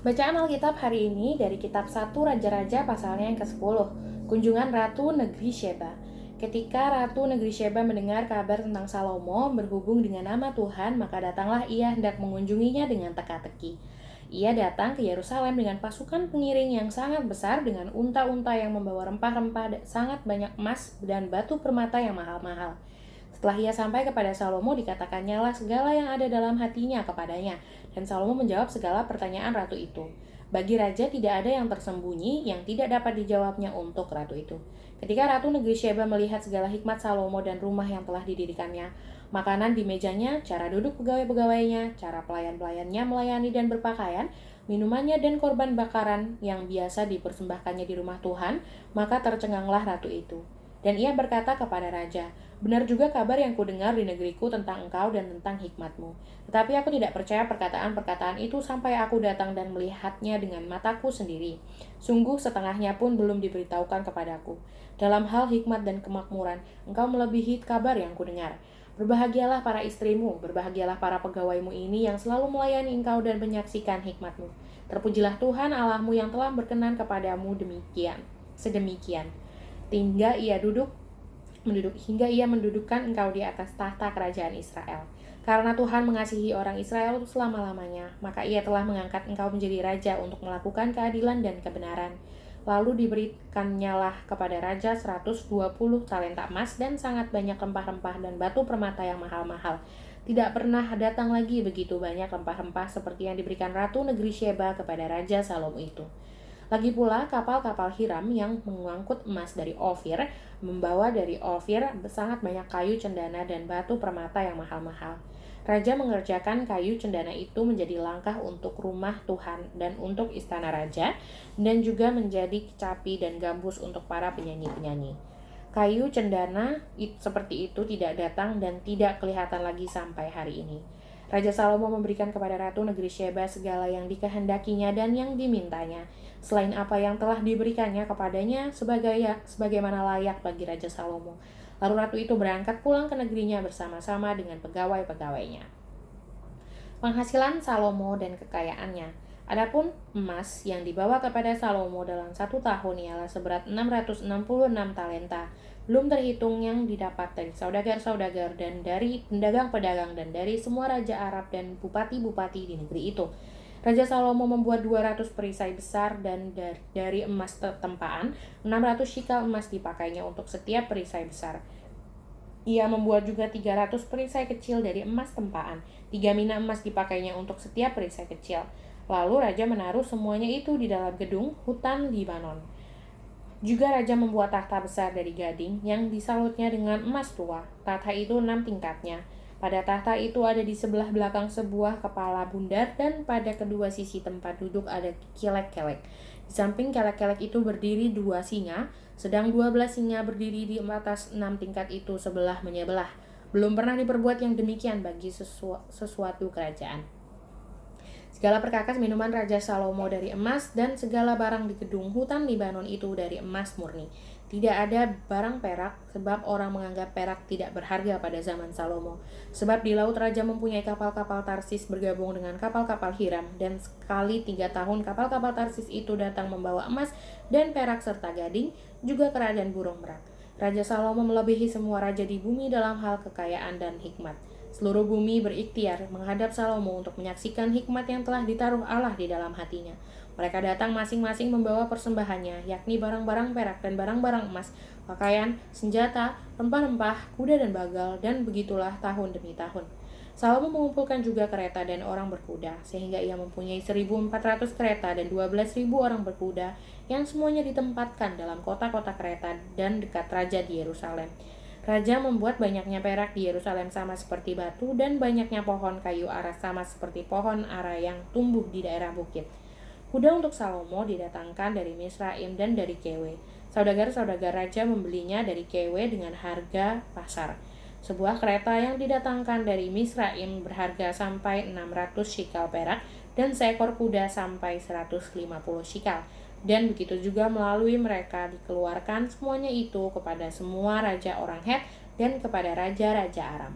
Bacaan Alkitab hari ini dari kitab 1 Raja-Raja pasalnya yang ke-10, Kunjungan Ratu Negeri Sheba. Ketika Ratu Negeri Sheba mendengar kabar tentang Salomo berhubung dengan nama Tuhan, maka datanglah ia hendak mengunjunginya dengan teka-teki. Ia datang ke Yerusalem dengan pasukan pengiring yang sangat besar dengan unta-unta yang membawa rempah-rempah sangat banyak emas dan batu permata yang mahal-mahal. Setelah ia sampai kepada Salomo, dikatakannya lah segala yang ada dalam hatinya kepadanya, dan Salomo menjawab segala pertanyaan ratu itu. Bagi raja tidak ada yang tersembunyi yang tidak dapat dijawabnya untuk ratu itu. Ketika Ratu Negeri Sheba melihat segala hikmat Salomo dan rumah yang telah didirikannya, makanan di mejanya, cara duduk pegawai-pegawainya, cara pelayan-pelayannya melayani dan berpakaian, minumannya dan korban bakaran yang biasa dipersembahkannya di rumah Tuhan, maka tercenganglah ratu itu. Dan ia berkata kepada raja, "Benar juga kabar yang kudengar di negeriku tentang engkau dan tentang hikmatmu. Tetapi aku tidak percaya perkataan-perkataan itu sampai aku datang dan melihatnya dengan mataku sendiri. Sungguh setengahnya pun belum diberitahukan kepadaku. Dalam hal hikmat dan kemakmuran, engkau melebihi kabar yang kudengar. Berbahagialah para istrimu, berbahagialah para pegawaimu ini yang selalu melayani engkau dan menyaksikan hikmatmu. Terpujilah Tuhan Allahmu yang telah berkenan kepadamu sedemikian. Hingga ia mendudukkan engkau di atas tahta kerajaan Israel. Karena Tuhan mengasihi orang Israel selama-lamanya, maka ia telah mengangkat engkau menjadi raja untuk melakukan keadilan dan kebenaran. Lalu diberikannya lah kepada raja 120 talenta emas dan sangat banyak rempah-rempah dan batu permata yang mahal-mahal. Tidak pernah datang lagi begitu banyak rempah-rempah seperti yang diberikan Ratu Negeri Sheba kepada Raja Salomo itu. Lagi pula kapal-kapal Hiram yang mengangkut emas dari Ofir, membawa dari Ofir sangat banyak kayu cendana dan batu permata yang mahal-mahal. Raja mengerjakan kayu cendana itu menjadi langkah untuk rumah Tuhan dan untuk istana raja, dan juga menjadi kecapi dan gambus untuk para penyanyi-penyanyi. Kayu cendana seperti itu tidak datang dan tidak kelihatan lagi sampai hari ini. Raja Salomo memberikan kepada Ratu Negeri Sheba segala yang dikehendakinya dan yang dimintanya, selain apa yang telah diberikannya kepadanya sebagaimana layak bagi Raja Salomo. Lalu ratu itu berangkat pulang ke negerinya bersama-sama dengan pegawai-pegawainya. Penghasilan Salomo dan kekayaannya. Adapun emas yang dibawa kepada Salomo dalam 1 tahun ialah seberat 666 talenta, belum terhitung yang didapat dari saudagar-saudagar dan dari pedagang-pedagang dan dari semua raja Arab dan bupati-bupati di negeri itu. Raja Salomo membuat 200 perisai besar dan dari emas tempaan, 600 shikal emas dipakainya untuk setiap perisai besar. Ia membuat juga 300 perisai kecil dari emas tempaan, 3 mina emas dipakainya untuk setiap perisai kecil. Lalu raja menaruh semuanya itu di dalam gedung hutan Libanon. Juga raja membuat tahta besar dari gading yang disalutnya dengan emas tua. Tahta itu 6 tingkatnya. Pada tahta itu ada di sebelah belakang sebuah kepala bundar dan pada kedua sisi tempat duduk ada kelek-kelek. Di samping kelek-kelek itu berdiri 2 singa, sedang 12 singa berdiri di atas 6 tingkat itu sebelah menyebelah. Belum pernah diperbuat yang demikian bagi sesuatu kerajaan. Segala perkakas minuman Raja Salomo dari emas dan segala barang di gedung hutan Libanon itu dari emas murni. Tidak ada barang perak, sebab orang menganggap perak tidak berharga pada zaman Salomo. Sebab di laut Raja mempunyai kapal-kapal Tarsis bergabung dengan kapal-kapal Hiram, dan sekali 3 tahun kapal-kapal Tarsis itu datang membawa emas dan perak serta gading, juga kera dan burung merak. Raja Salomo melebihi semua raja di bumi dalam hal kekayaan dan hikmat. Seluruh bumi berikhtiar menghadap Salomo untuk menyaksikan hikmat yang telah ditaruh Allah di dalam hatinya. Mereka datang masing-masing membawa persembahannya, yakni barang-barang perak dan barang-barang emas, pakaian, senjata, rempah-rempah, kuda dan bagal, dan begitulah tahun demi tahun. Salomo mengumpulkan juga kereta dan orang berkuda, sehingga ia mempunyai 1.400 kereta dan 12.000 orang berkuda, yang semuanya ditempatkan dalam kota-kota kereta dan dekat raja di Yerusalem. Raja membuat banyaknya perak di Yerusalem sama seperti batu, dan banyaknya pohon kayu ara sama seperti pohon ara yang tumbuh di daerah bukit. Kuda untuk Salomo didatangkan dari Misraim dan dari Kewe. Saudagar-saudagar raja membelinya dari Kewe dengan harga pasar. Sebuah kereta yang didatangkan dari Misraim berharga sampai 600 shikal perak, dan seekor kuda sampai 150 shikal. Dan begitu juga melalui mereka dikeluarkan semuanya itu kepada semua raja orang Het dan kepada raja-raja Aram.